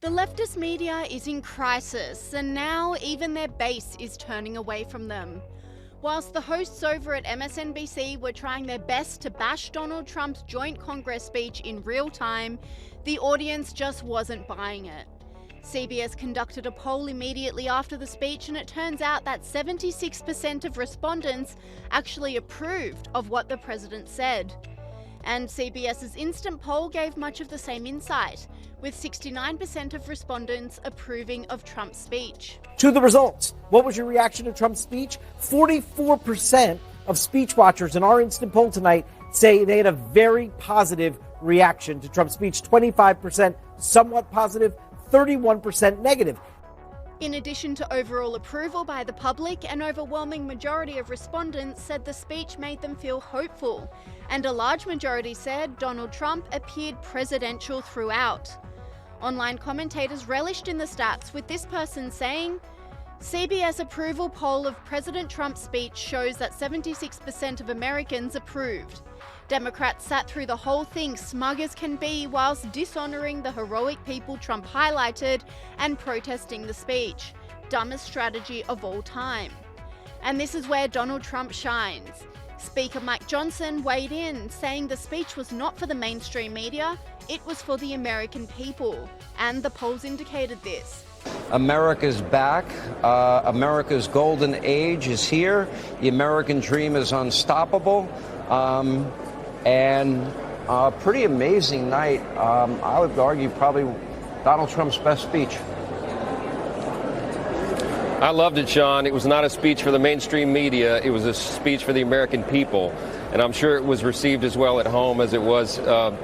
The leftist media is in crisis, and now even their base is turning away from them. Whilst the hosts over at MSNBC were trying their best to bash Donald Trump's joint Congress speech in real time, the audience just wasn't buying it. CBS conducted a poll immediately after the speech, and it turns out that 76% of respondents actually approved of what the president said. And CBS's instant poll gave much of the same insight, with 69% of respondents approving of Trump's speech. To the results, what was your reaction to Trump's speech? 44% of speech watchers in our instant poll tonight say they had a very positive reaction to Trump's speech. 25% somewhat positive, 31% negative. In addition to overall approval by the public, an overwhelming majority of respondents said the speech made them feel hopeful, and a large majority said Donald Trump appeared presidential throughout. Online commentators relished in the stats, with this person saying, CBS approval poll of President Trump's speech shows that 76% of Americans approved. Democrats sat through the whole thing smug as can be, whilst dishonouring the heroic people Trump highlighted and protesting the speech. Dumbest strategy of all time. And this is where Donald Trump shines. Speaker Mike Johnson weighed in, saying the speech was not for the mainstream media, it was for the American people. And the polls indicated this. America's back. America's golden age is here. The American dream is unstoppable. And a pretty amazing night. I would argue probably Donald Trump's best speech. I loved it, Sean. It was not a speech for the mainstream media. It was a speech for the American people. And I'm sure it was received as well at home as it was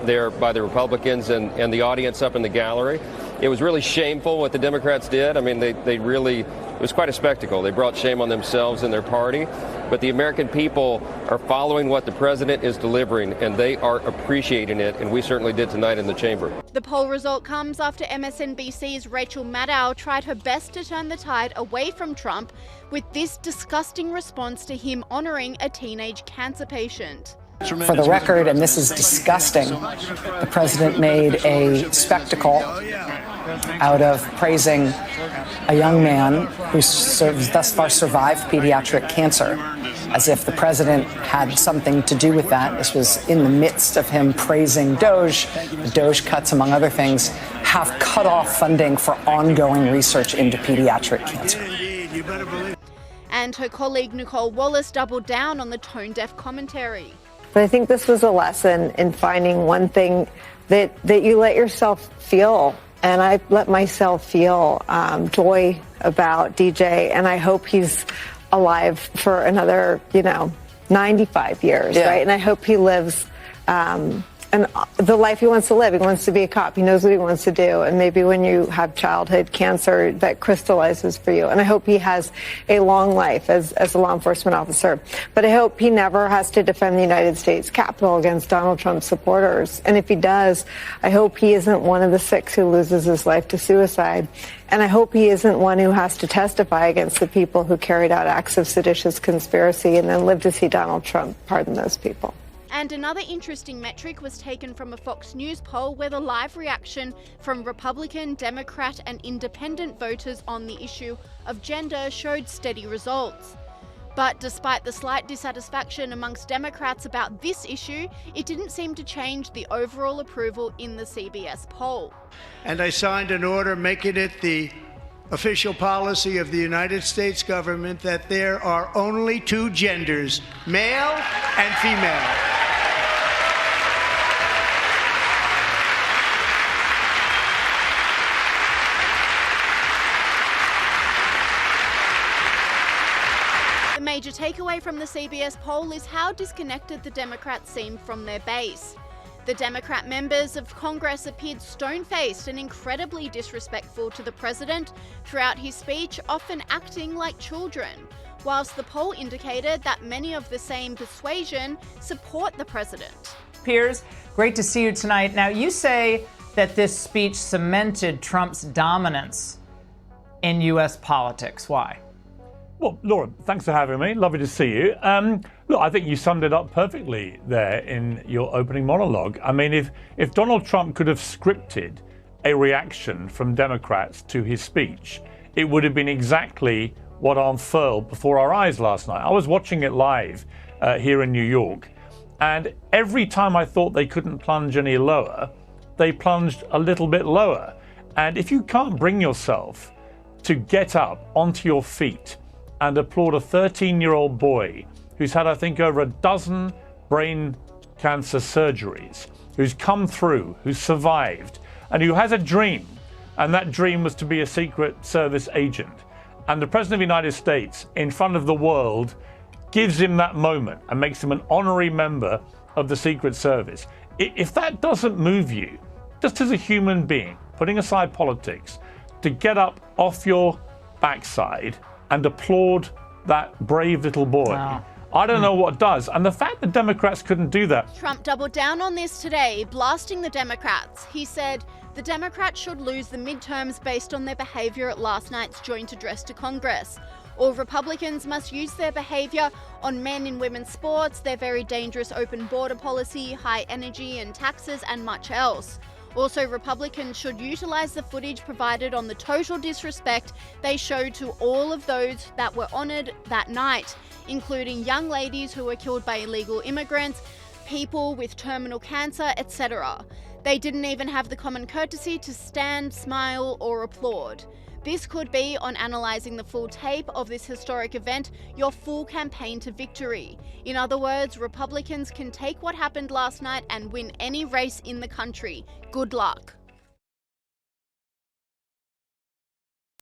there by the Republicans and the audience up in the gallery. It was really shameful what the Democrats did. I mean, they really, it was quite a spectacle. They brought shame on themselves and their party. But the American people are following what the president is delivering, and they are appreciating it, and we certainly did tonight in the chamber. The poll result comes after MSNBC's Rachel Maddow tried her best to turn the tide away from Trump with this disgusting response to him honouring a teenage cancer patient. For the record, and this is disgusting, the president made a spectacle out of praising a young man who thus far survived pediatric cancer, as if the president had something to do with that. This was in the midst of him praising Doge. The Doge cuts, among other things, have cut off funding for ongoing research into pediatric cancer. And her colleague Nicole Wallace doubled down on the tone-deaf commentary. But I think this was a lesson in finding one thing that you let yourself feel. And I let myself feel joy about DJ. And I hope he's alive for another, 95 years, right? And I hope he lives and the life he wants to live. He wants to be a cop. He knows what he wants to do. And maybe when you have childhood cancer, that crystallizes for you. And I hope he has a long life as a law enforcement officer. But I hope he never has to defend the United States Capitol against Donald Trump's supporters. And if he does, I hope he isn't one of the 6 who loses his life to suicide. And I hope he isn't one who has to testify against the people who carried out acts of seditious conspiracy and then live to see Donald Trump pardon those people. And another interesting metric was taken from a Fox News poll where the live reaction from Republican, Democrat and independent voters on the issue of gender showed steady results. But despite the slight dissatisfaction amongst Democrats about this issue, it didn't seem to change the overall approval in the CBS poll. And I signed an order making it the official policy of the United States government that there are only 2 genders, male and female. The major takeaway from the CBS poll is how disconnected the Democrats seem from their base. The Democrat members of Congress appeared stone-faced and incredibly disrespectful to the president throughout his speech, often acting like children, whilst the poll indicated that many of the same persuasion support the president. Piers, great to see you tonight. Now, you say that this speech cemented Trump's dominance in U.S. politics. Why? Well, Laura, thanks for having me. Lovely to see you. Look, I think you summed it up perfectly there in your opening monologue. I mean, if Donald Trump could have scripted a reaction from Democrats to his speech, it would have been exactly what unfurled before our eyes last night. I was watching it live here in New York, and every time I thought they couldn't plunge any lower, they plunged a little bit lower. And if you can't bring yourself to get up onto your feet and applaud a 13-year-old boy who's had, I think, over a dozen brain cancer surgeries, who's come through, who's survived, and who has a dream, and that dream was to be a Secret Service agent, and the President of the United States, in front of the world, gives him that moment and makes him an honorary member of the Secret Service. If that doesn't move you, just as a human being, putting aside politics, to get up off your backside and applaud that brave little boy, wow. I don't know what does. And the fact that Democrats couldn't do that. Trump doubled down on this today, blasting the Democrats. He said the Democrats should lose the midterms based on their behavior at last night's joint address to Congress. All Republicans must use their behavior on men in women's sports, their very dangerous open border policy, high energy and taxes, and much else. Also, Republicans should utilize the footage provided on the total disrespect they showed to all of those that were honored that night, including young ladies who were killed by illegal immigrants, people with terminal cancer, etc. They didn't even have the common courtesy to stand, smile, or applaud. This could be, on analysing the full tape of this historic event, your full campaign to victory. In other words, Republicans can take what happened last night and win any race in the country. Good luck.